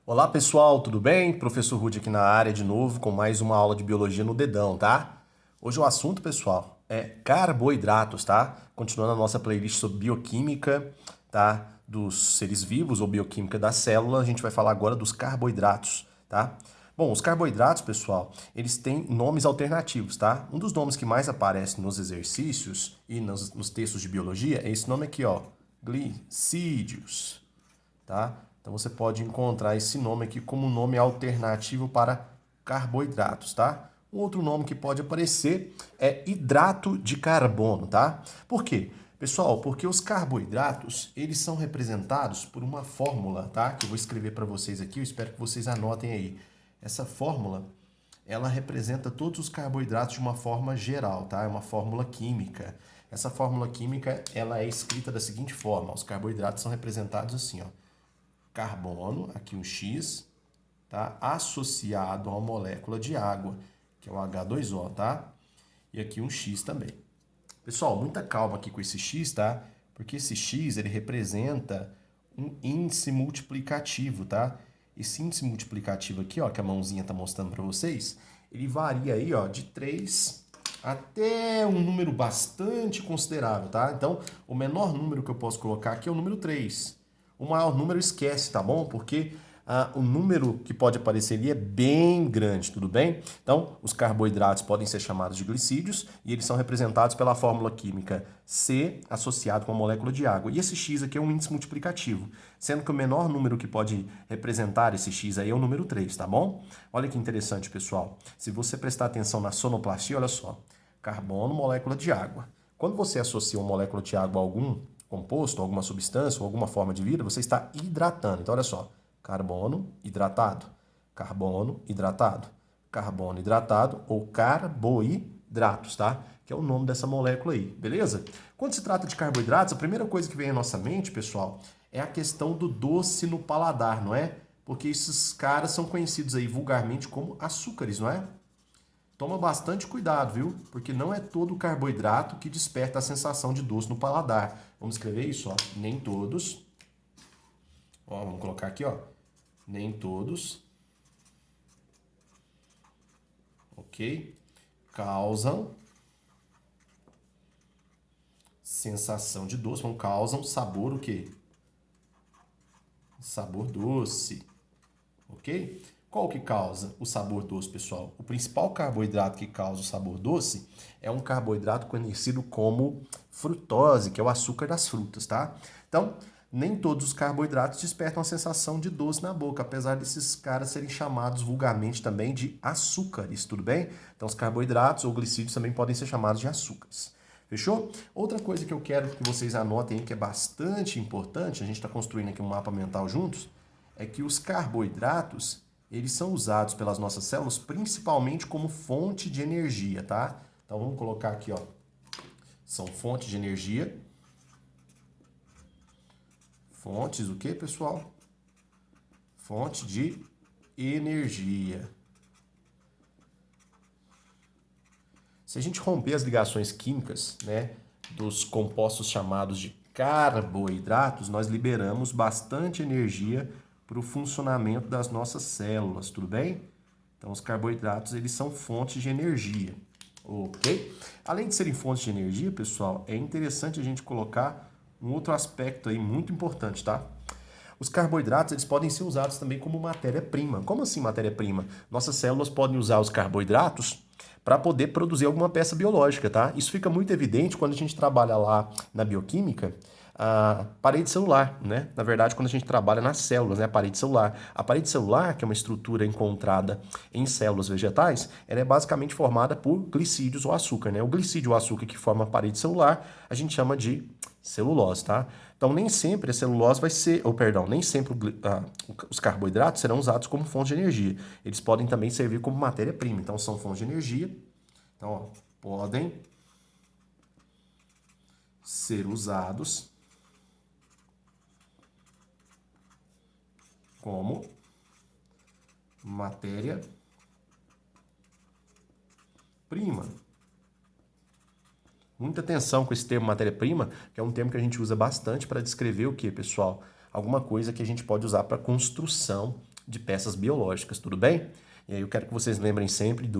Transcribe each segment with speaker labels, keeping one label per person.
Speaker 1: Olá pessoal, tudo bem? Professor Rude aqui na área de novo com mais uma aula de biologia no dedão, tá? Hoje o assunto, pessoal, é carboidratos, tá? Continuando a nossa playlist sobre bioquímica, tá? Dos seres vivos ou bioquímica da célula, a gente vai falar agora dos carboidratos, tá? Bom, os carboidratos, pessoal, eles têm nomes alternativos, tá? Um dos nomes que mais aparece nos exercícios e nos textos de biologia é esse nome aqui, ó, glicídios, tá? Então você pode encontrar esse nome aqui como nome alternativo para carboidratos, tá? Um outro nome que pode aparecer é hidrato de carbono, tá? Por quê? Pessoal, porque os carboidratos, eles são representados por uma fórmula, tá? Que eu vou escrever para vocês aqui, eu espero que vocês anotem aí. Essa fórmula, ela representa todos os carboidratos de uma forma geral, tá? É uma fórmula química. Essa fórmula química, ela é escrita da seguinte forma, os carboidratos são representados assim, ó. Carbono, aqui um X, tá? Associado a uma molécula de água, que é o H2O, tá? E aqui um X também. Pessoal, muita calma aqui com esse X, tá? Porque esse X, ele representa um índice multiplicativo, tá? Esse índice multiplicativo aqui, ó, que a mãozinha tá mostrando para vocês, ele varia aí, ó, de 3 até um número bastante considerável, tá? Então, o menor número que eu posso colocar aqui é o número 3. O maior número esquece, tá bom? Porque o número que pode aparecer ali é bem grande, tudo bem? Então, os carboidratos podem ser chamados de glicídios e eles são representados pela fórmula química C associado com a molécula de água. E esse X aqui é um índice multiplicativo, sendo que o menor número que pode representar esse X aí é o número 3, tá bom? Olha que interessante, pessoal. Se você prestar atenção na sonoplastia, olha só. Carbono, molécula de água. Quando você associa uma molécula de água a algum composto, alguma substância ou alguma forma de vida, você está hidratando. Então, olha só, carbono hidratado, carbono hidratado, carbono hidratado ou carboidratos, tá? Que é o nome dessa molécula aí, beleza? Quando se trata de carboidratos, a primeira coisa que vem à nossa mente, pessoal, é a questão do doce no paladar, não é? Porque esses caras são conhecidos aí vulgarmente como açúcares, não é? Toma bastante cuidado, viu? Porque não é todo carboidrato que desperta a sensação de doce no paladar. Vamos escrever isso, ó. Nem todos. Ó, vamos colocar aqui, ó. Nem todos. Ok? Causam sensação de doce. Vamos causam sabor o quê? Sabor doce. Ok? Qual que causa o sabor doce, pessoal? O principal carboidrato que causa o sabor doce é um carboidrato conhecido como frutose, que é o açúcar das frutas, tá? Então, nem todos os carboidratos despertam a sensação de doce na boca, apesar desses caras serem chamados vulgarmente também de açúcares, tudo bem? Então, os carboidratos ou glicídios também podem ser chamados de açúcares. Fechou? Outra coisa que eu quero que vocês anotem aí, que é bastante importante, a gente está construindo aqui um mapa mental juntos, é que os carboidratos, eles são usados pelas nossas células principalmente como fonte de energia, tá? Então vamos colocar aqui, ó, são fontes de energia. Fontes o quê, pessoal? Fonte de energia. Se a gente romper as ligações químicas, né, dos compostos chamados de carboidratos, nós liberamos bastante energia para o funcionamento das nossas células, tudo bem? Então, os carboidratos, eles são fontes de energia, ok? Além de serem fontes de energia, pessoal, é interessante a gente colocar um outro aspecto aí muito importante, tá? Os carboidratos, eles podem ser usados também como matéria-prima. Como assim matéria-prima? Nossas células podem usar os carboidratos para poder produzir alguma peça biológica, tá? Isso fica muito evidente quando a gente trabalha lá na bioquímica, a parede celular, né? Na verdade, quando a gente trabalha nas células, né? A parede celular. A parede celular, que é uma estrutura encontrada em células vegetais, ela é basicamente formada por glicídios ou açúcar, né? O glicídio ou açúcar que forma a parede celular, a gente chama de celulose, tá? Então, nem sempre a celulose vai ser, ou perdão, nem sempre os carboidratos serão usados como fonte de energia. Eles podem também servir como matéria-prima. Então, são fontes de energia. Então, ó, podem ser usados como matéria-prima. Muita atenção com esse termo matéria-prima, que é um termo que a gente usa bastante para descrever o que, pessoal? Alguma coisa que a gente pode usar para construção de peças biológicas, tudo bem? E aí eu quero que vocês lembrem sempre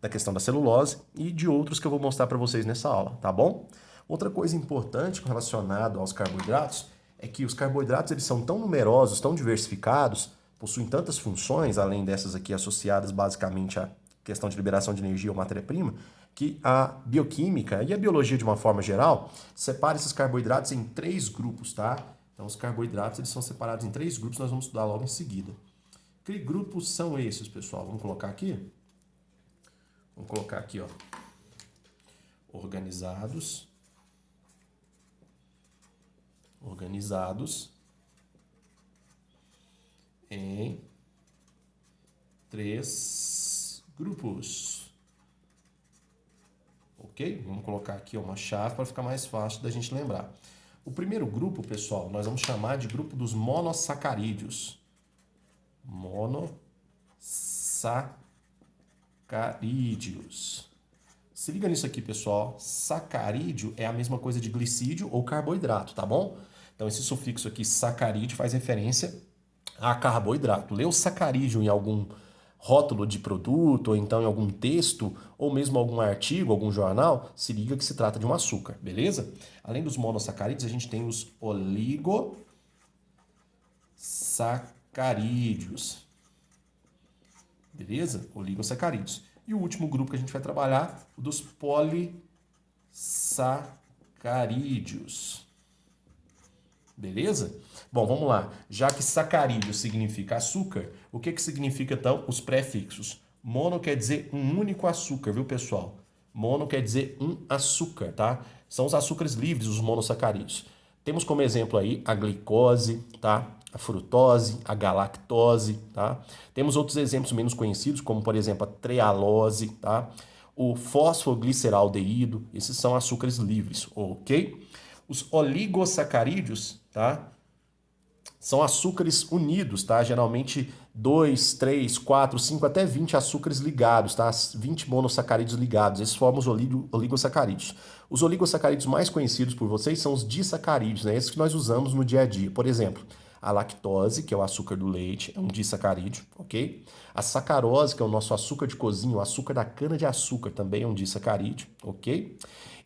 Speaker 1: da questão da celulose e de outros que eu vou mostrar para vocês nessa aula, tá bom? Outra coisa importante relacionada aos carboidratos é que os carboidratos eles são tão numerosos, tão diversificados, possuem tantas funções, além dessas aqui associadas basicamente à questão de liberação de energia ou matéria-prima, que a bioquímica e a biologia de uma forma geral separa esses carboidratos em 3 grupos, tá? Então os carboidratos eles são separados em 3 grupos, nós vamos estudar logo em seguida. Que grupos são esses, pessoal? Vamos colocar aqui? Vamos colocar aqui, ó. Organizados em 3 grupos. Ok? Vamos colocar aqui uma chave para ficar mais fácil da gente lembrar. O primeiro grupo, pessoal, nós vamos chamar de grupo dos monossacarídeos. Monossacarídeos. Se liga nisso aqui, pessoal. Sacarídeo é a mesma coisa de glicídio ou carboidrato, tá bom? Então, esse sufixo aqui, sacarídeo, faz referência a carboidrato. Lê o sacarídeo em algum rótulo de produto, ou então em algum texto, ou mesmo algum artigo, algum jornal, se liga que se trata de um açúcar, beleza? Além dos monossacarídeos, a gente tem os oligosacarídeos. Beleza? Oligosacarídeos. E o último grupo que a gente vai trabalhar, o dos polissacarídeos. Beleza? Bom, vamos lá. Já que sacarídeo significa açúcar, o que significa, então, os prefixos? Mono quer dizer um único açúcar, viu, pessoal? Mono quer dizer um açúcar, tá? São os açúcares livres, os monossacarídeos. Temos como exemplo aí a glicose, tá? A frutose, a galactose, tá? Temos outros exemplos menos conhecidos, como, por exemplo, a trealose, tá? O fosfogliceraldeído, esses são açúcares livres, ok? Os oligosacarídeos, tá? São açúcares unidos, tá? Geralmente 2, 3, 4, 5, até 20 açúcares ligados, tá? 20 monossacarídeos ligados. Esses formam os oligosacarídeos. Os oligosacarídeos mais conhecidos por vocês são os disacarídeos, né? Esses que nós usamos no dia a dia. Por exemplo, a lactose, que é o açúcar do leite, é um disacarídeo, ok? A sacarose, que é o nosso açúcar de cozinha, o açúcar da cana-de-açúcar, também é um disacarídeo, ok?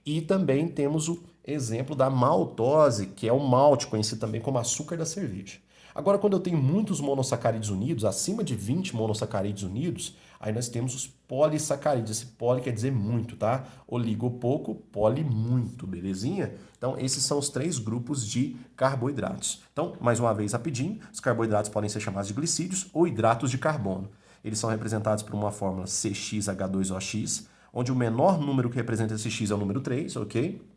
Speaker 1: E também temos o exemplo da maltose, que é o malte, conhecido também como açúcar da cerveja. Agora, quando eu tenho muitos monossacarídeos unidos, acima de 20 monossacarídeos unidos, aí nós temos os polissacarídeos. Esse poli quer dizer muito, tá? Oligo pouco, poli muito, belezinha? Então, esses são os 3 grupos de carboidratos. Então, mais uma vez, rapidinho, os carboidratos podem ser chamados de glicídios ou hidratos de carbono. Eles são representados por uma fórmula CXH2OX, onde o menor número que representa esse X é o número 3, ok?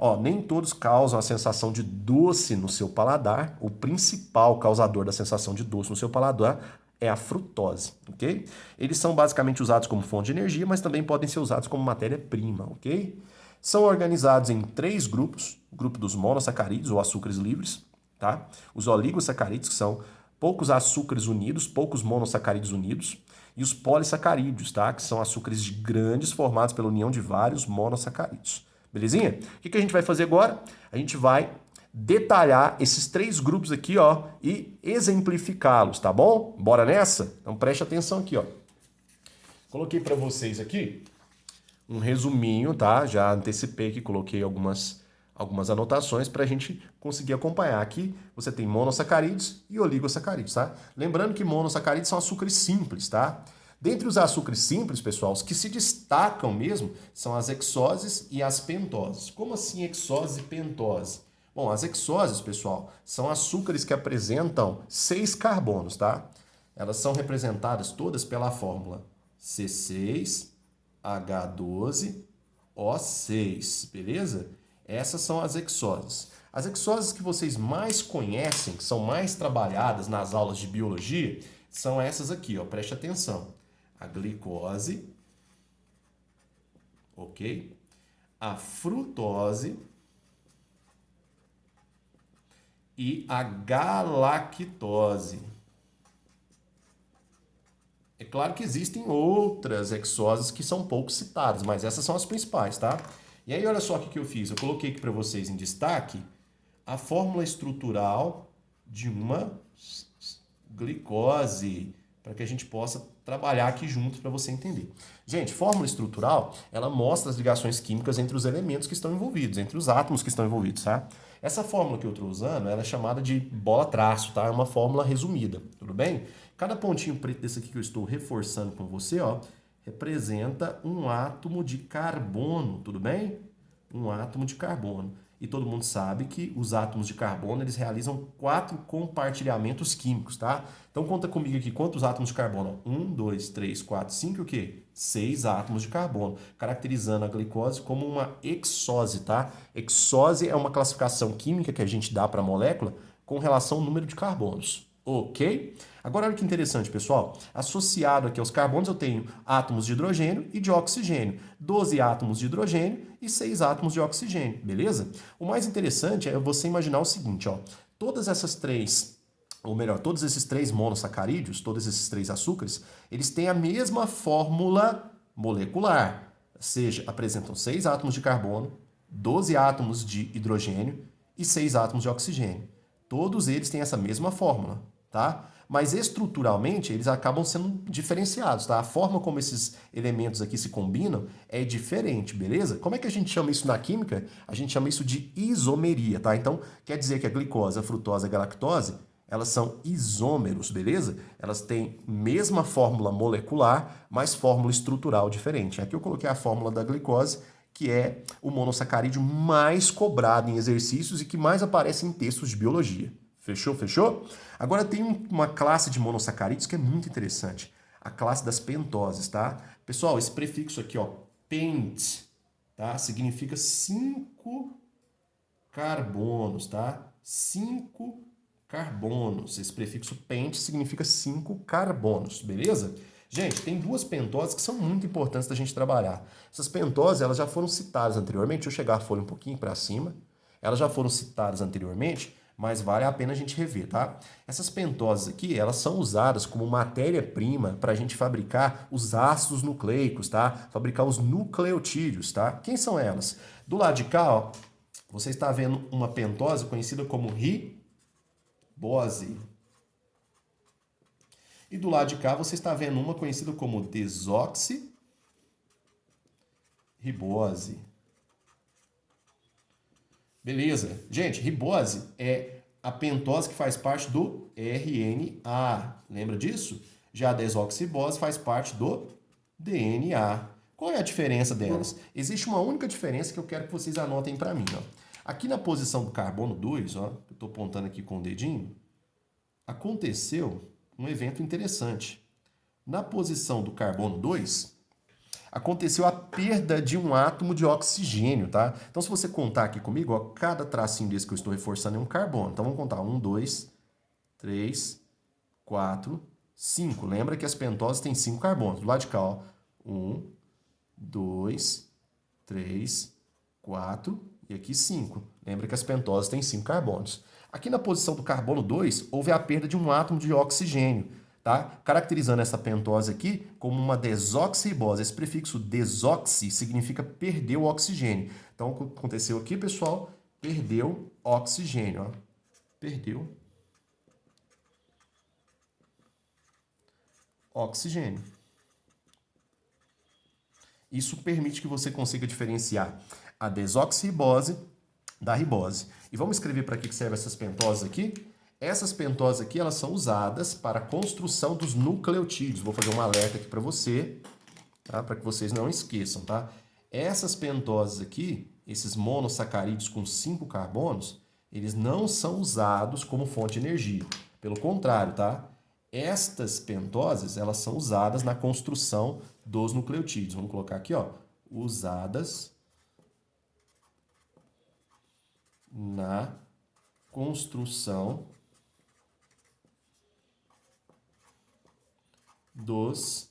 Speaker 1: Ó, nem todos causam a sensação de doce no seu paladar. O principal causador da sensação de doce no seu paladar é a frutose, ok? Eles são basicamente usados como fonte de energia, mas também podem ser usados como matéria-prima, ok? São organizados em 3 grupos. O grupo dos monossacarídeos, ou açúcares livres, tá? Os oligosacarídeos, que são poucos açúcares unidos, poucos monossacarídeos unidos. E os polissacarídeos, tá? Que são açúcares grandes formados pela união de vários monossacarídeos. Belezinha? O que a gente vai fazer agora? A gente vai detalhar esses 3 grupos aqui, ó, e exemplificá-los, tá bom? Bora nessa? Então preste atenção aqui, ó. Coloquei para vocês aqui um resuminho, tá? Já antecipei que coloquei algumas anotações para a gente conseguir acompanhar. Aqui você tem monossacarídeos e oligosacarídeos, tá? Lembrando que monossacarídeos são açúcares simples, tá? Dentre os açúcares simples, pessoal, os que se destacam mesmo são as hexoses e as pentoses. Como assim hexose e pentose? Bom, as hexoses, pessoal, são açúcares que apresentam 6 carbonos, tá? Elas são representadas todas pela fórmula C6H12O6, beleza? Essas são as hexoses. As hexoses que vocês mais conhecem, que são mais trabalhadas nas aulas de biologia, são essas aqui, ó, preste atenção. A glicose, ok? A frutose e a galactose. É claro que existem outras hexoses que são pouco citadas, mas essas são as principais, tá? E aí, olha só o que eu fiz. Eu coloquei aqui para vocês em destaque a fórmula estrutural de uma glicose, para que a gente possa trabalhar aqui junto para você entender. Gente, fórmula estrutural, ela mostra as ligações químicas entre os elementos que estão envolvidos, entre os átomos que estão envolvidos, tá? Essa fórmula que eu estou usando, ela é chamada de bola-traço, tá? É uma fórmula resumida, tudo bem? Cada pontinho preto desse aqui que eu estou reforçando com você, ó, representa um átomo de carbono, tudo bem? Um átomo de carbono. E todo mundo sabe que os átomos de carbono, eles realizam 4 compartilhamentos químicos, tá? Então conta comigo aqui, quantos átomos de carbono? 1, 2, 3, 4, 5 e o quê? 6 átomos de carbono, caracterizando a glicose como uma hexose, tá? Hexose é uma classificação química que a gente dá para a molécula com relação ao número de carbonos. Ok? Agora olha que interessante, pessoal. Associado aqui aos carbonos eu tenho átomos de hidrogênio e de oxigênio. 12 átomos de hidrogênio e 6 átomos de oxigênio, beleza? O mais interessante é você imaginar o seguinte, ó. Todas essas três, ou melhor, todos esses três monossacarídeos, todos esses três açúcares, eles têm a mesma fórmula molecular. Ou seja, apresentam 6 átomos de carbono, 12 átomos de hidrogênio e 6 átomos de oxigênio. Todos eles têm essa mesma fórmula, tá? Mas estruturalmente eles acabam sendo diferenciados, tá? A forma como esses elementos aqui se combinam é diferente, beleza? Como é que a gente chama isso na química? A gente chama isso de isomeria, tá? Então, quer dizer que a glicose, a frutose e a galactose, elas são isômeros, beleza? Elas têm mesma fórmula molecular, mas fórmula estrutural diferente. Aqui eu coloquei a fórmula da glicose, que é o monossacarídeo mais cobrado em exercícios e que mais aparece em textos de biologia. Fechou? Fechou? Agora tem uma classe de monossacarídeos que é muito interessante. A classe das pentoses, tá? Pessoal, esse prefixo aqui, ó, pent, tá? Significa 5 carbonos, tá? 5 carbonos. Esse prefixo pent significa 5 carbonos, beleza? Gente, tem duas pentoses que são muito importantes da gente trabalhar. Essas pentoses, elas já foram citadas anteriormente. Deixa eu chegar a folha um pouquinho para cima. Elas já foram citadas anteriormente, mas vale a pena a gente rever, tá? Essas pentoses aqui, elas são usadas como matéria-prima para a gente fabricar os ácidos nucleicos, tá? Fabricar os nucleotídeos, tá? Quem são elas? Do lado de cá, ó, você está vendo uma pentose conhecida como ribose. E do lado de cá você está vendo uma conhecida como desoxirribose. Beleza? Gente, ribose é a pentose que faz parte do RNA. Lembra disso? Já a desoxirribose faz parte do DNA. Qual é a diferença delas? Existe uma única diferença que eu quero que vocês anotem para mim. Ó. Aqui na posição do carbono 2, ó, eu estou apontando aqui com o dedinho, aconteceu um evento interessante. Na posição do carbono 2, aconteceu a perda de um átomo de oxigênio, tá? Então, se você contar aqui comigo, ó, cada tracinho desse que eu estou reforçando é um carbono. Então, vamos contar. 1, 2, 3, 4, 5. Lembra que as pentoses têm 5 carbonos. Do lado de cá, ó. 1, 2, 3, 4 e aqui 5. Lembra que as pentoses têm 5 carbonos. Aqui na posição do carbono 2, houve a perda de um átomo de oxigênio, tá? Caracterizando essa pentose aqui como uma desoxirribose. Esse prefixo desoxi significa perder o oxigênio. Então, o que aconteceu aqui, pessoal? Perdeu oxigênio, ó. Perdeu oxigênio. Isso permite que você consiga diferenciar a desoxirribose da ribose. E vamos escrever para que servem essas pentoses aqui? Essas pentoses aqui, elas são usadas para a construção dos nucleotídeos. Vou fazer um alerta aqui para você, tá? Para que vocês não esqueçam, tá? Essas pentoses aqui, esses monossacarídeos com 5 carbonos, eles não são usados como fonte de energia. Pelo contrário, tá? Estas pentoses, elas são usadas na construção dos nucleotídeos. Vamos colocar aqui, ó, usadas na construção dos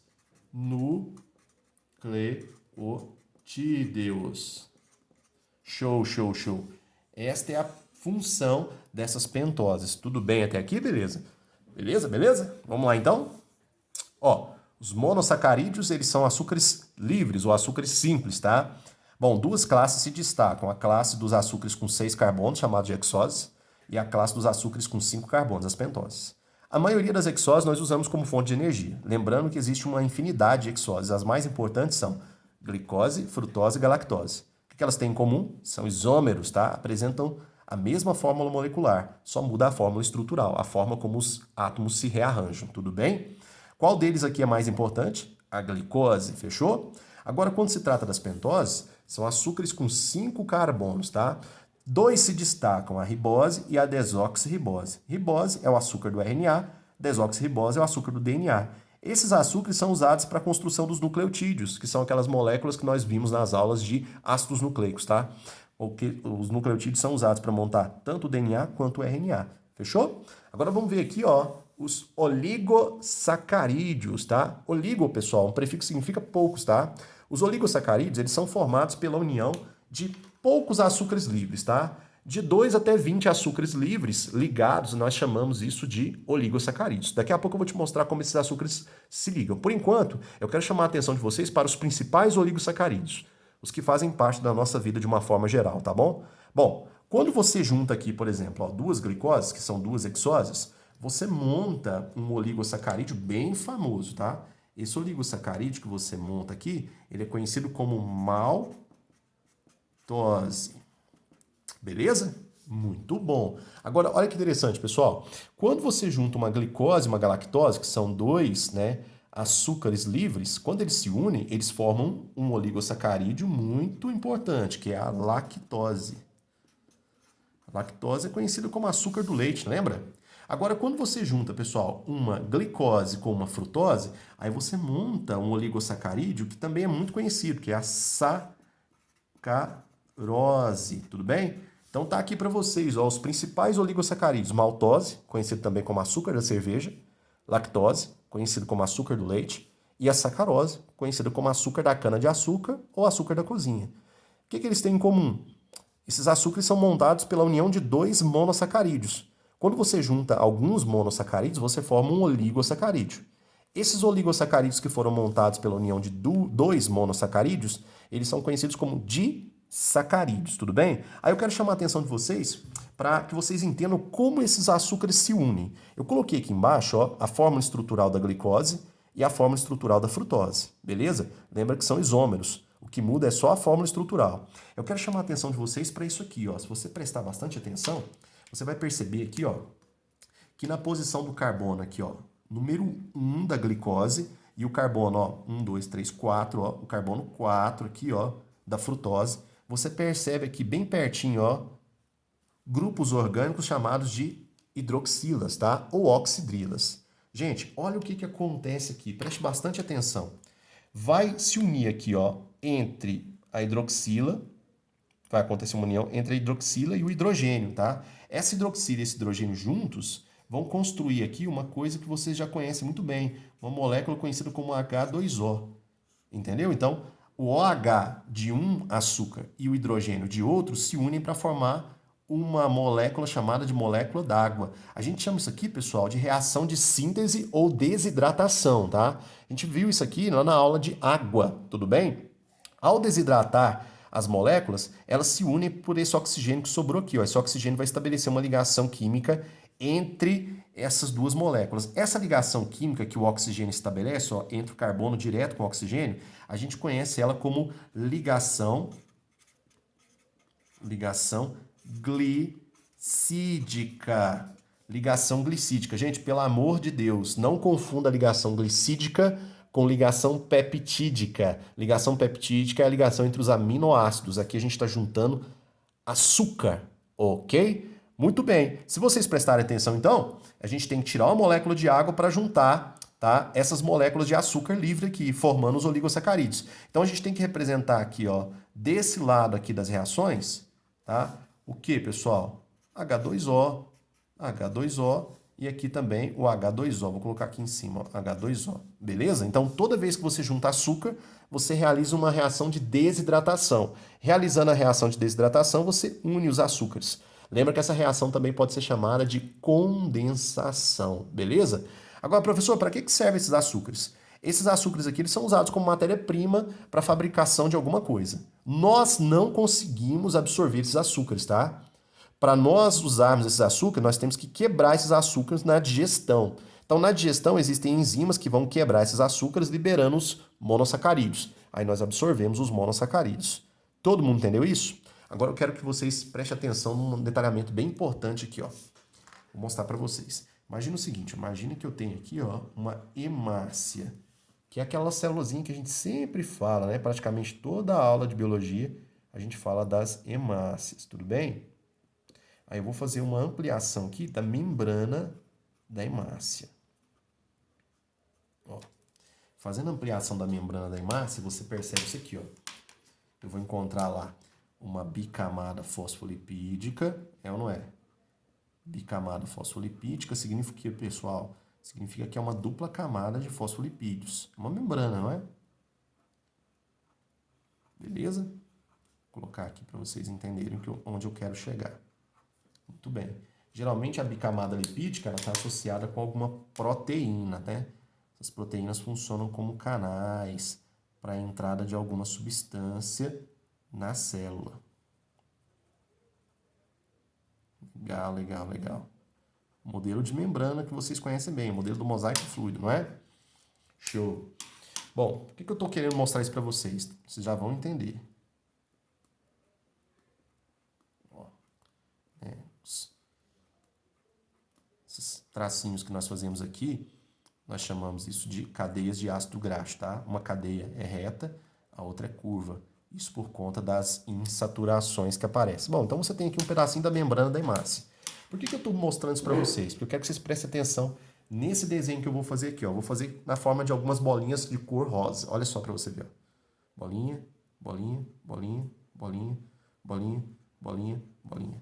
Speaker 1: nucleotídeos. Show, show, show. Esta é a função dessas pentoses. Tudo bem até aqui? Beleza? Beleza, beleza? Vamos lá então? Ó, os monossacarídeos, eles são açúcares livres ou açúcares simples, tá? Bom, duas classes se destacam. A classe dos açúcares com 6 carbonos, chamada de hexose, e a classe dos açúcares com 5 carbonos, as pentoses. A maioria das hexoses nós usamos como fonte de energia. Lembrando que existe uma infinidade de hexoses. As mais importantes são glicose, frutose e galactose. O que elas têm em comum? São isômeros, tá? Apresentam a mesma fórmula molecular, só muda a fórmula estrutural, a forma como os átomos se rearranjam, tudo bem? Qual deles aqui é mais importante? A glicose, fechou? Agora, quando se trata das pentoses, são açúcares com 5 carbonos, tá? Dois se destacam, a ribose e a desoxirribose. Ribose é o açúcar do RNA, desoxirribose é o açúcar do DNA. Esses açúcares são usados para a construção dos nucleotídeos, que são aquelas moléculas que nós vimos nas aulas de ácidos nucleicos, tá? Os nucleotídeos são usados para montar tanto o DNA quanto o RNA. Fechou? Agora vamos ver aqui, ó, os oligosacarídeos, tá? Oligo, pessoal, um prefixo significa poucos, tá? Os oligosacarídeos, eles são formados pela união de poucos açúcares livres, tá? De 2 até 20 açúcares livres ligados, nós chamamos isso de oligosacarídeos. Daqui a pouco eu vou te mostrar como esses açúcares se ligam. Por enquanto, eu quero chamar a atenção de vocês para os principais oligosacarídeos, os que fazem parte da nossa vida de uma forma geral, tá bom? Bom, quando você junta aqui, por exemplo, ó, duas glicoses, que são duas hexoses, você monta um oligosacarídeo bem famoso, tá? Esse oligosacarídeo que você monta aqui, ele é conhecido como maltose. Beleza? Muito bom. Agora, olha que interessante, pessoal. Quando você junta uma glicose e uma galactose, que são dois, né, açúcares livres, quando eles se unem, eles formam um oligosacarídeo muito importante, que é a lactose. A lactose é conhecida como açúcar do leite, lembra? Agora, quando você junta, pessoal, uma glicose com uma frutose, aí você monta um oligosacarídeo que também é muito conhecido, que é a sacarose, tudo bem? Então tá aqui para vocês, ó, os principais oligosacarídeos: maltose, conhecido também como açúcar da cerveja, lactose, conhecido como açúcar do leite, e a sacarose, conhecida como açúcar da cana-de-açúcar ou açúcar da cozinha. O que eles têm em comum? Esses açúcares são montados pela união de dois monossacarídeos. Quando você junta alguns monossacarídeos, você forma um oligosacarídeo. Esses oligosacarídeos que foram montados pela união de dois monossacarídeos, eles são conhecidos como disacarídeos, tudo bem? Aí eu quero chamar a atenção de vocês para que vocês entendam como esses açúcares se unem. Eu coloquei aqui embaixo, ó, a fórmula estrutural da glicose e a fórmula estrutural da frutose, beleza? Lembra que são isômeros. O que muda é só a fórmula estrutural. Eu quero chamar a atenção de vocês para isso aqui, ó. Se você prestar bastante atenção, você vai perceber aqui, ó, que na posição do carbono aqui, ó, número 1 da glicose e o carbono, ó, 1, 2, 3, 4, ó, o carbono 4 aqui, ó, da frutose, você percebe aqui bem pertinho, ó, grupos orgânicos chamados de hidroxilas, tá? Ou oxidrilas. Gente, olha o que acontece aqui, preste bastante atenção. Vai se unir aqui, ó, entre a hidroxila, vai acontecer uma união entre a hidroxila e o hidrogênio, tá? Essa hidroxila e esse hidrogênio juntos vão construir aqui uma coisa que vocês já conhecem muito bem, uma molécula conhecida como H2O, entendeu? Então, o OH de um açúcar e o hidrogênio de outro se unem para formar uma molécula chamada de molécula d'água. A gente chama isso aqui, pessoal, de reação de síntese ou desidratação, tá? A gente viu isso aqui lá na aula de água, tudo bem? Ao desidratar as moléculas, elas se unem por esse oxigênio que sobrou aqui, ó. Esse oxigênio vai estabelecer uma ligação química entre essas duas moléculas. Essa ligação química que o oxigênio estabelece, ó, entre o carbono direto com o oxigênio, a gente conhece ela como ligação glicídica. Ligação glicídica. Gente, pelo amor de Deus, não confunda a ligação glicídica com ligação peptídica. Ligação peptídica é a ligação entre os aminoácidos. Aqui a gente está juntando açúcar, ok? Muito bem. Se vocês prestarem atenção, então, a gente tem que tirar uma molécula de água para juntar, tá, essas moléculas de açúcar livre aqui, formando os oligosacarídeos. Então, a gente tem que representar aqui, ó, desse lado aqui das reações, tá? O que, pessoal? H2O, H2O e aqui também o H2O. Vou colocar aqui em cima, ó, H2O. Beleza? Então, toda vez que você junta açúcar, você realiza uma reação de desidratação. Realizando a reação de desidratação, você une os açúcares. Lembra que essa reação também pode ser chamada de condensação, beleza? Agora, professor, para que servem esses açúcares? Esses açúcares aqui eles são usados como matéria-prima para a fabricação de alguma coisa. Nós não conseguimos absorver esses açúcares, tá? Para nós usarmos esses açúcares, nós temos que quebrar esses açúcares na digestão. Então, na digestão, existem enzimas que vão quebrar esses açúcares, liberando os monossacarídeos. Aí nós absorvemos os monossacarídeos. Todo mundo entendeu isso? Agora eu quero que vocês prestem atenção num detalhamento bem importante aqui, ó. Vou mostrar para vocês. Imagina o seguinte, imagina que eu tenho aqui, ó, uma hemácia, que é aquela célulazinha que a gente sempre fala, né? Praticamente toda a aula de biologia a gente fala das hemácias, tudo bem? Aí eu vou fazer uma ampliação aqui da membrana da hemácia. Ó, fazendo a ampliação da membrana da hemácia, você percebe isso aqui, ó. Eu vou encontrar lá uma bicamada fosfolipídica, é ou não é? Bicamada fosfolipídica significa o que, pessoal? Significa que é uma dupla camada de fosfolipídios. É uma membrana, não é? Beleza? Vou colocar aqui para vocês entenderem onde eu quero chegar. Muito bem. Geralmente a bicamada lipídica está associada com alguma proteína, né? Essas proteínas funcionam como canais para a entrada de alguma substância na célula. Legal, legal, legal. Modelo de membrana que vocês conhecem bem, o modelo do mosaico fluido, não é? Show. Bom, por que eu estou querendo mostrar isso para vocês? Vocês já vão entender. Ó, esses tracinhos que nós fazemos aqui, nós chamamos isso de cadeias de ácido graxo, tá? Uma cadeia é reta, a outra é curva. Isso por conta das insaturações que aparecem. Bom, então você tem aqui um pedacinho da membrana da hemácia. Por que eu estou mostrando isso para vocês? Porque eu quero que vocês prestem atenção nesse desenho que eu vou fazer aqui, ó. Vou fazer na forma de algumas bolinhas de cor rosa. Olha só para você ver, ó. Bolinha, bolinha, bolinha, bolinha, bolinha, bolinha, bolinha,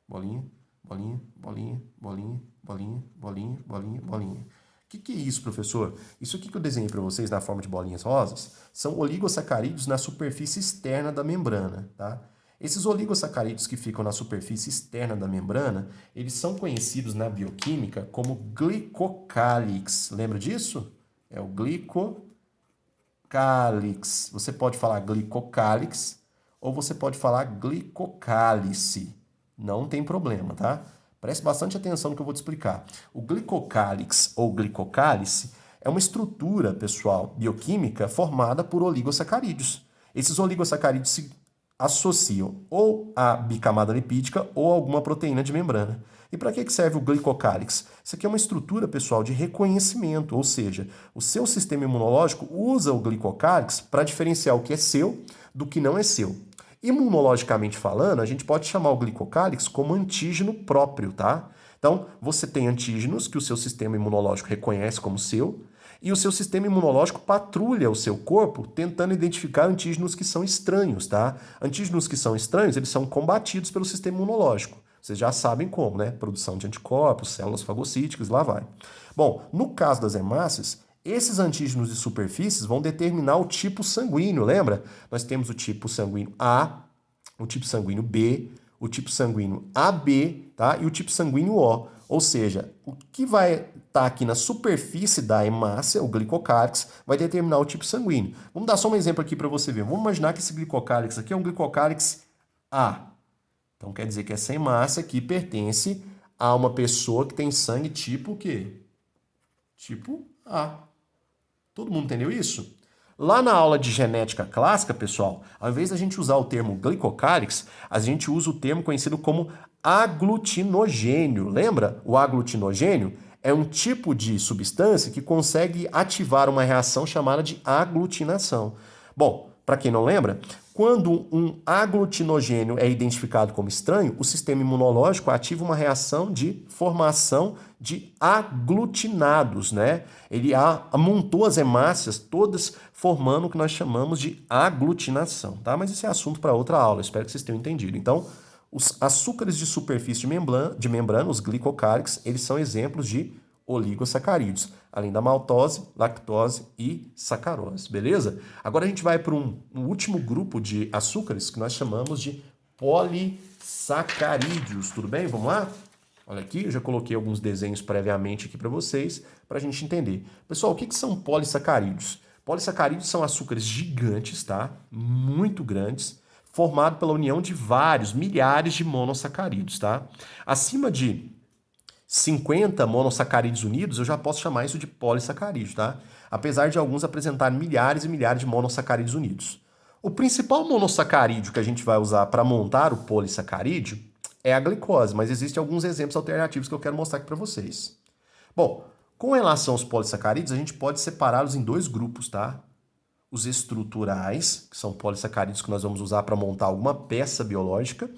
Speaker 1: bolinha, bolinha, bolinha, bolinha, bolinha, bolinha, bolinha, bolinha. O que é isso, professor? Isso aqui que eu desenhei para vocês na forma de bolinhas rosas são oligosacarídeos na superfície externa da membrana, tá? Esses oligosacarídeos que ficam na superfície externa da membrana, eles são conhecidos na bioquímica como glicocálix. Lembra disso? É o glicocálix. Você pode falar glicocálix ou você pode falar glicocálice. Não tem problema, tá? Preste bastante atenção no que eu vou te explicar. O glicocálix ou glicocálice é uma estrutura, pessoal, bioquímica formada por oligosacarídeos. Esses oligosacarídeos se associam ou à bicamada lipídica ou a alguma proteína de membrana. E para que serve o glicocálix? Isso aqui é uma estrutura, pessoal, de reconhecimento, ou seja, o seu sistema imunológico usa o glicocálix para diferenciar o que é seu do que não é seu. Imunologicamente falando, a gente pode chamar o glicocálix como antígeno próprio, tá? Então, você tem antígenos que o seu sistema imunológico reconhece como seu, e o seu sistema imunológico patrulha o seu corpo tentando identificar antígenos que são estranhos, tá? Antígenos que são estranhos, eles são combatidos pelo sistema imunológico. Vocês já sabem como, né? Produção de anticorpos, células fagocíticas, lá vai. Bom, no caso das hemácias, esses antígenos de superfícies vão determinar o tipo sanguíneo, lembra? Nós temos o tipo sanguíneo A, o tipo sanguíneo B, o tipo sanguíneo AB, tá? E o tipo sanguíneo O. Ou seja, o que vai estar aqui na superfície da hemácia, o glicocálix, vai determinar o tipo sanguíneo. Vamos dar só um exemplo aqui para você ver. Vamos imaginar que esse glicocálix aqui é um glicocálix A. Então quer dizer que essa hemácia aqui pertence a uma pessoa que tem sangue tipo o quê? Tipo A. Todo mundo entendeu isso? Lá na aula de genética clássica, pessoal, ao invés da gente usar o termo glicocálix, a gente usa o termo conhecido como aglutinogênio. Lembra? O aglutinogênio é um tipo de substância que consegue ativar uma reação chamada de aglutinação. Bom, para quem não lembra, quando um aglutinogênio é identificado como estranho, o sistema imunológico ativa uma reação de formação de aglutinados, né? Ele amontou as hemácias todas formando o que nós chamamos de aglutinação, tá? Mas isso é assunto para outra aula, espero que vocês tenham entendido. Então, os açúcares de superfície de membrana, os glicocálix, eles são exemplos de oligosacarídeos, além da maltose, lactose e sacarose, beleza? Agora a gente vai para um último grupo de açúcares que nós chamamos de polissacarídeos, tudo bem? Vamos lá? Olha aqui, eu já coloquei alguns desenhos previamente aqui para vocês, para a gente entender. Pessoal, o que são polissacarídeos? Polissacarídeos são açúcares gigantes, tá? Muito grandes, formado pela união de vários, milhares de monossacarídeos, tá? Acima de 50 monossacarídeos unidos, eu já posso chamar isso de polissacarídeo, tá? Apesar de alguns apresentarem milhares e milhares de monossacarídeos unidos. O principal monossacarídeo que a gente vai usar para montar o polissacarídeo é a glicose, mas existem alguns exemplos alternativos que eu quero mostrar aqui para vocês. Bom, com relação aos polissacarídeos, a gente pode separá-los em dois grupos, tá? Os estruturais, que são polissacarídeos que nós vamos usar para montar alguma peça biológica,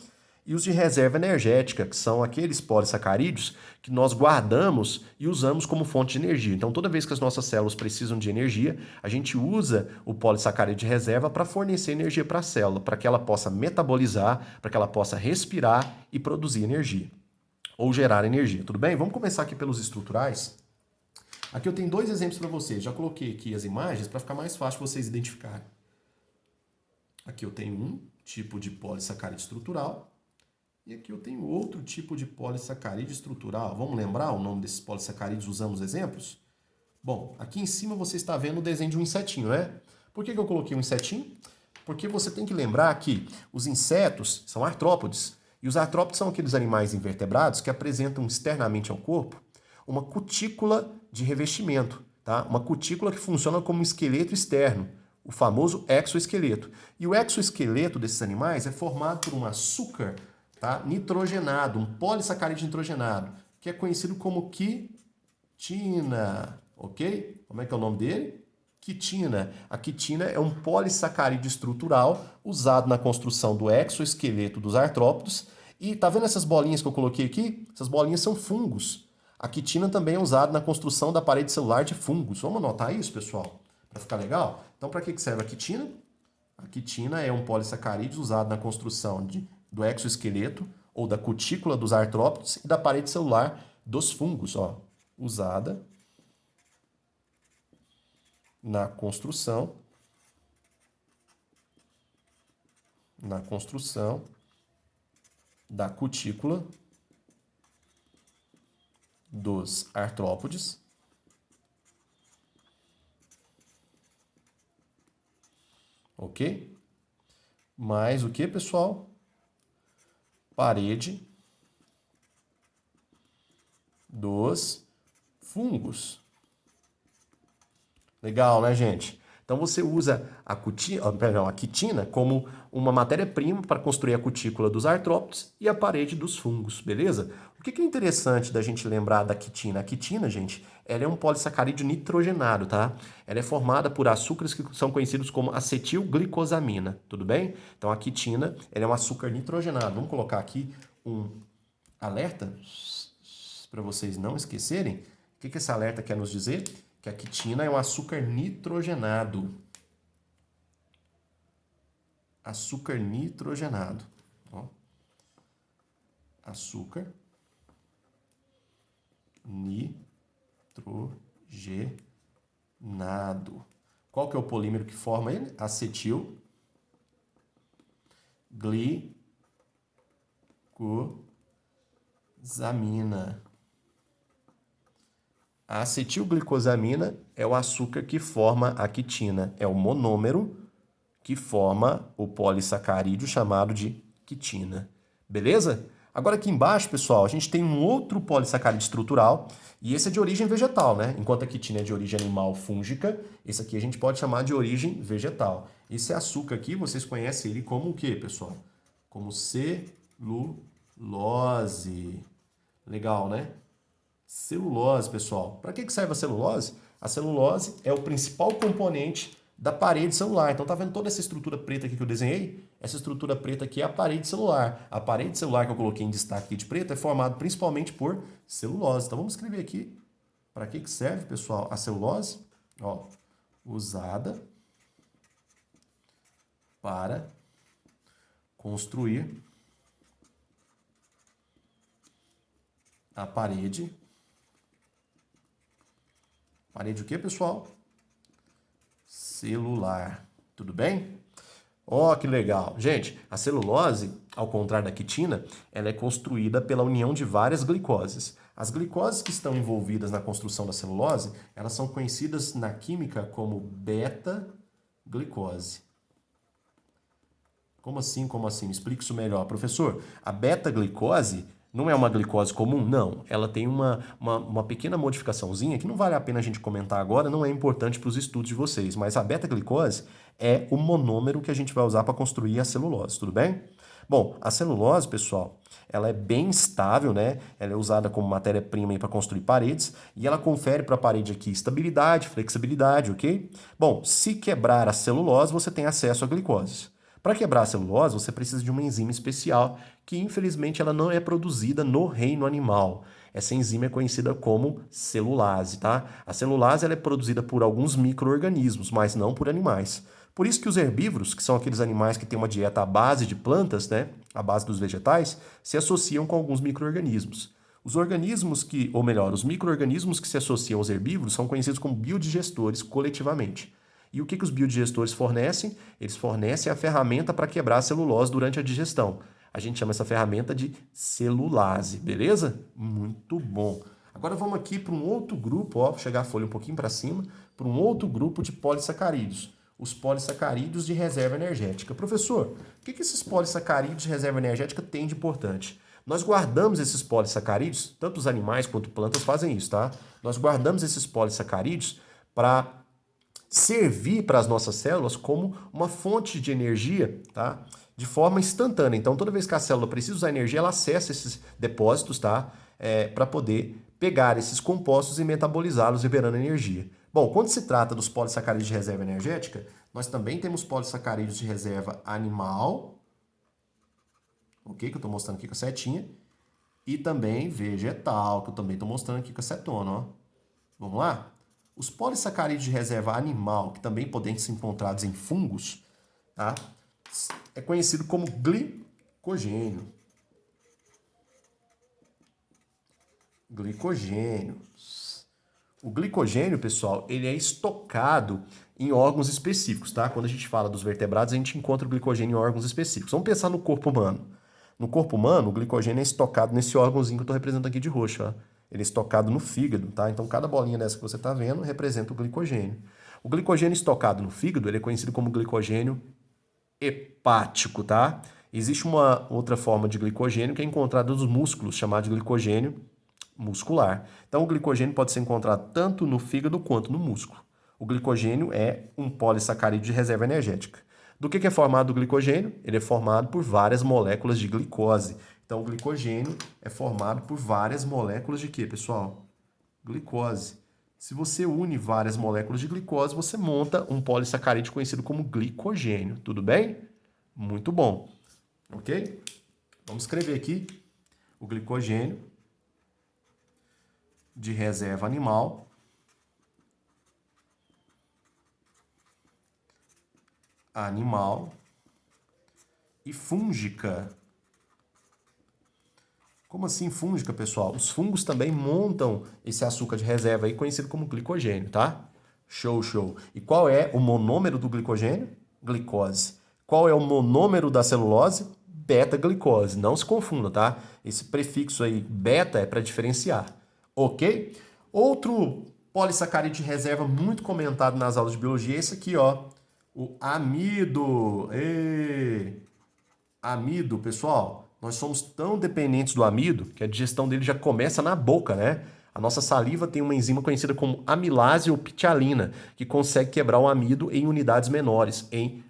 Speaker 1: e os de reserva energética, que são aqueles polissacarídeos que nós guardamos e usamos como fonte de energia. Então, toda vez que as nossas células precisam de energia, a gente usa o polissacarídeo de reserva para fornecer energia para a célula, para que ela possa metabolizar, para que ela possa respirar e produzir energia, ou gerar energia. Tudo bem? Vamos começar aqui pelos estruturais. Aqui eu tenho dois exemplos para vocês. Já coloquei aqui as imagens para ficar mais fácil vocês identificarem. Aqui eu tenho um tipo de polissacarídeo estrutural. E aqui eu tenho outro tipo de polissacarídeo estrutural. Vamos lembrar o nome desses polissacarídeos usando os exemplos? Bom, aqui em cima você está vendo o desenho de um insetinho, né? Por que eu coloquei um insetinho? Porque você tem que lembrar que os insetos são artrópodes. E os artrópodes são aqueles animais invertebrados que apresentam externamente ao corpo uma cutícula de revestimento, tá? Uma cutícula que funciona como um esqueleto externo, o famoso exoesqueleto. E o exoesqueleto desses animais é formado por um açúcar, tá, nitrogenado, um polissacarídeo nitrogenado, que é conhecido como quitina, ok? Como é que é o nome dele? Quitina. A quitina é um polissacarídeo estrutural usado na construção do exoesqueleto dos artrópodes. E tá vendo essas bolinhas que eu coloquei aqui? Essas bolinhas são fungos. A quitina também é usada na construção da parede celular de fungos. Vamos anotar isso, pessoal? Para ficar legal? Então, para que serve a quitina? A quitina é um polissacarídeo usado na construção do exoesqueleto ou da cutícula dos artrópodes e da parede celular dos fungos, ó, usada na construção da cutícula dos artrópodes ok? Mais o que, pessoal? Parede dos fungos. Legal, né, gente? Então você usa a quitina como uma matéria-prima para construir a cutícula dos artrópodes e a parede dos fungos, beleza? O que é interessante da gente lembrar da quitina? A quitina, gente, ela é um polissacarídeo nitrogenado, tá? Ela é formada por açúcares que são conhecidos como acetilglicosamina, tudo bem? Então a quitina, ela é um açúcar nitrogenado. Vamos colocar aqui um alerta para vocês não esquecerem. O que esse alerta quer nos dizer? Que a quitina é um açúcar nitrogenado. Açúcar nitrogenado. Ó. Açúcar nitrogenado. Qual que é o polímero que forma ele? Acetilglicosamina. A acetilglicosamina é o açúcar que forma a quitina. É o monômero que forma o polissacarídeo chamado de quitina. Beleza? Agora aqui embaixo, pessoal, a gente tem um outro polissacarídeo estrutural e esse é de origem vegetal, né? Enquanto a quitina é de origem animal fúngica, esse aqui a gente pode chamar de origem vegetal. Esse açúcar aqui, vocês conhecem ele como o quê, pessoal? Como celulose. Legal, né? Celulose, pessoal. Para que serve a celulose? A celulose é o principal componente da parede celular. Então, tá vendo toda essa estrutura preta aqui que eu desenhei? Essa estrutura preta aqui é a parede celular. A parede celular que eu coloquei em destaque aqui de preto é formada principalmente por celulose. Então, vamos escrever aqui para que serve, pessoal, a celulose? Ó, usada para construir a parede. Parede o quê, pessoal? Celular. Tudo bem? Ó, que legal. Gente, a celulose, ao contrário da quitina, ela é construída pela união de várias glicoses. As glicoses que estão envolvidas na construção da celulose, elas são conhecidas na química como beta-glicose. Como assim? Como assim? Me explica isso melhor. Professor, a beta-glicose não é uma glicose comum? Não. Ela tem uma pequena modificaçãozinha que não vale a pena a gente comentar agora, não é importante para os estudos de vocês, mas a beta-glicose é o monômero que a gente vai usar para construir a celulose, tudo bem? Bom, a celulose, pessoal, ela é bem estável, né? Ela é usada como matéria-prima para construir paredes e ela confere para a parede aqui estabilidade, flexibilidade, ok? Bom, se quebrar a celulose, você tem acesso à glicose. Para quebrar a celulose, você precisa de uma enzima especial, que infelizmente ela não é produzida no reino animal. Essa enzima é conhecida como celulase, tá? A celulase ela é produzida por alguns micro-organismos, mas não por animais. Por isso que os herbívoros, que são aqueles animais que têm uma dieta à base de plantas, né, à base dos vegetais, se associam com alguns micro-organismos. Os organismos que, ou melhor, os micro-organismos que se associam aos herbívoros são conhecidos como biodigestores coletivamente. E o que os biodigestores fornecem? Eles fornecem a ferramenta para quebrar a celulose durante a digestão. A gente chama essa ferramenta de celulase, beleza? Muito bom. Agora vamos aqui para um outro grupo, ó, chegar a folha um pouquinho para cima, para um outro grupo de polissacarídeos. Os polissacarídeos de reserva energética. Professor, o que esses polissacarídeos de reserva energética têm de importante? Nós guardamos esses polissacarídeos, tanto os animais quanto plantas fazem isso, tá? Nós guardamos esses polissacarídeos para servir para as nossas células como uma fonte de energia, tá? De forma instantânea. Então, toda vez que a célula precisa usar energia, ela acessa esses depósitos, tá? Para poder pegar esses compostos e metabolizá-los, liberando energia. Bom, quando se trata dos polissacarídeos de reserva energética, nós também temos polissacarídeos de reserva animal, ok? Que eu estou mostrando aqui com a setinha, e também vegetal, que eu também estou mostrando aqui com a cetona, ó. Vamos lá? Os polissacarídeos de reserva animal, que também podem ser encontrados em fungos, tá? É conhecido como glicogênio. Glicogênio. O glicogênio, pessoal, ele é estocado em órgãos específicos, tá? Quando a gente fala dos vertebrados, a gente encontra o glicogênio em órgãos específicos. Vamos pensar no corpo humano. No corpo humano, o glicogênio é estocado nesse órgãozinho que eu estou representando aqui de roxo, ó. Ele é estocado no fígado, tá? Então, cada bolinha dessa que você está vendo representa o glicogênio. O glicogênio estocado no fígado, ele é conhecido como glicogênio hepático, tá? Existe uma outra forma de glicogênio que é encontrada nos músculos, chamada de glicogênio muscular. Então, o glicogênio pode ser encontrado tanto no fígado quanto no músculo. O glicogênio é um polissacarídeo de reserva energética. Do que é formado o glicogênio? Ele é formado por várias moléculas de glicose. Então, o glicogênio é formado por várias moléculas de quê, pessoal? Glicose. Se você une várias moléculas de glicose, você monta um polissacarídeo conhecido como glicogênio. Tudo bem? Muito bom. Ok? Vamos escrever aqui o glicogênio de reserva animal e fúngica. Como assim fúngica, pessoal? Os fungos também montam esse açúcar de reserva aí, conhecido como glicogênio, tá? Show, show. E qual é o monômero do glicogênio? Glicose. Qual é o monômero da celulose? Beta-glicose. Não se confunda, tá? Esse prefixo aí, beta, é para diferenciar. Ok? Outro polissacarídeo de reserva muito comentado nas aulas de biologia é esse aqui, ó. O amido. Amido, pessoal. Nós somos tão dependentes do amido que a digestão dele já começa na boca, né? A nossa saliva tem uma enzima conhecida como amilase ou pitialina, que consegue quebrar o amido em unidades menores, em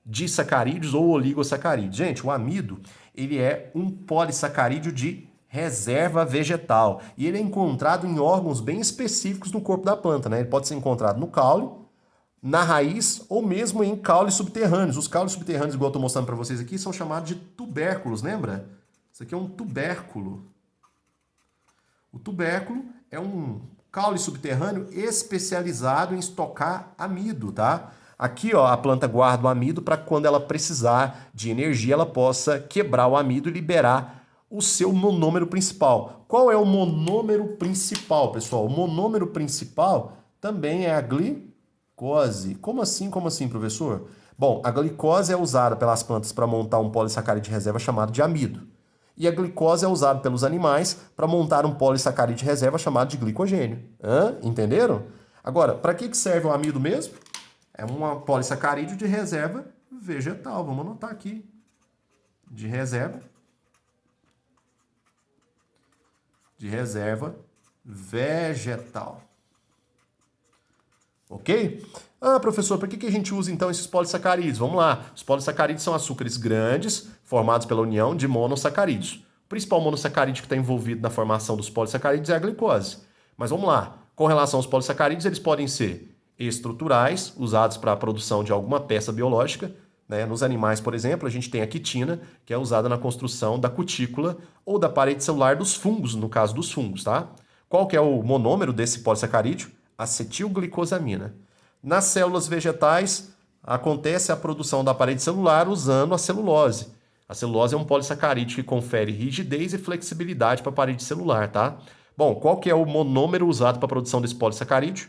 Speaker 1: disacarídeos ou oligosacarídeos. Gente, o amido, ele é um polissacarídeo de reserva vegetal e ele é encontrado em órgãos bem específicos no corpo da planta, né? Ele pode ser encontrado no caule, na raiz ou mesmo em caules subterrâneos. Os caules subterrâneos, igual eu estou mostrando para vocês aqui, são chamados de tubérculos, lembra? Isso aqui é um tubérculo. O tubérculo é um caule subterrâneo especializado em estocar amido, tá? Aqui, ó, a planta guarda o amido para quando ela precisar de energia, ela possa quebrar o amido e liberar o seu monômero principal. Qual é o monômero principal, pessoal? O monômero principal também é a glicose. Como assim, professor? Bom, a glicose é usada pelas plantas para montar um polissacarídeo de reserva chamado de amido. E a glicose é usada pelos animais para montar um polissacarídeo de reserva chamado de glicogênio. Entenderam? Agora, para que serve o amido mesmo? É um polissacarídeo de reserva vegetal. Vamos anotar aqui. de reserva vegetal. Ok? Ah, professor, por que a gente usa então esses polissacarídeos? Vamos lá. Os polissacarídeos são açúcares grandes, formados pela união de monossacarídeos. O principal monossacarídeo que está envolvido na formação dos polissacarídeos é a glicose. Mas vamos lá. Com relação aos polissacarídeos, eles podem ser estruturais, usados para a produção de alguma peça biológica. Né? Nos animais, por exemplo, a gente tem a quitina, que é usada na construção da cutícula ou da parede celular dos fungos, no caso dos fungos, tá? Qual que é o monômero desse polissacarídeo? Acetilglicosamina. Nas células vegetais, acontece a produção da parede celular usando a celulose. A celulose é um polissacarídeo que confere rigidez e flexibilidade para a parede celular, tá? Bom, qual que é o monômero usado para a produção desse polissacarídeo?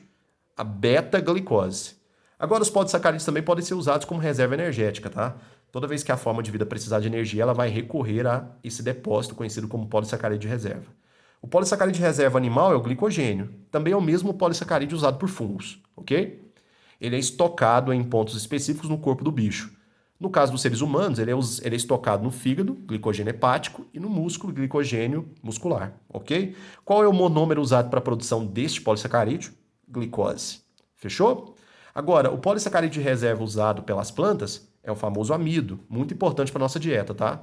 Speaker 1: A beta-glicose. Agora, os polissacarídeos também podem ser usados como reserva energética, tá? Toda vez que a forma de vida precisar de energia, ela vai recorrer a esse depósito conhecido como polissacarídeo de reserva. O polissacarídeo de reserva animal é o glicogênio. Também é o mesmo polissacarídeo usado por fungos, ok? Ele é estocado em pontos específicos no corpo do bicho. No caso dos seres humanos, ele é estocado no fígado, glicogênio hepático, e no músculo, glicogênio muscular, ok? Qual é o monômero usado para a produção deste polissacarídeo? Glicose. Fechou? Agora, o polissacarídeo de reserva usado pelas plantas é o famoso amido, muito importante para a nossa dieta, tá?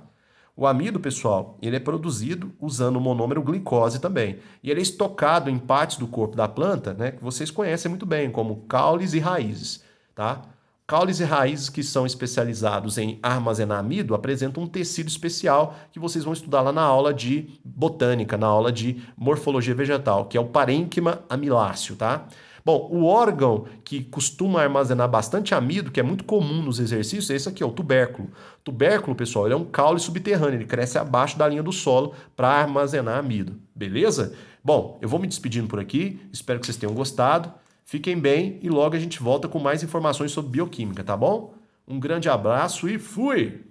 Speaker 1: O amido, pessoal, ele é produzido usando o monômero glicose também. E ele é estocado em partes do corpo da planta, né, que vocês conhecem muito bem, como caules e raízes, tá? Caules e raízes que são especializados em armazenar amido apresentam um tecido especial que vocês vão estudar lá na aula de botânica, na aula de morfologia vegetal, que é o parênquima amiláceo, tá? Bom, o órgão que costuma armazenar bastante amido, que é muito comum nos exercícios, é esse aqui, ó, o tubérculo. O tubérculo, pessoal, ele é um caule subterrâneo, ele cresce abaixo da linha do solo para armazenar amido, beleza? Bom, eu vou me despedindo por aqui, espero que vocês tenham gostado. Fiquem bem e logo a gente volta com mais informações sobre bioquímica, tá bom? Um grande abraço e fui!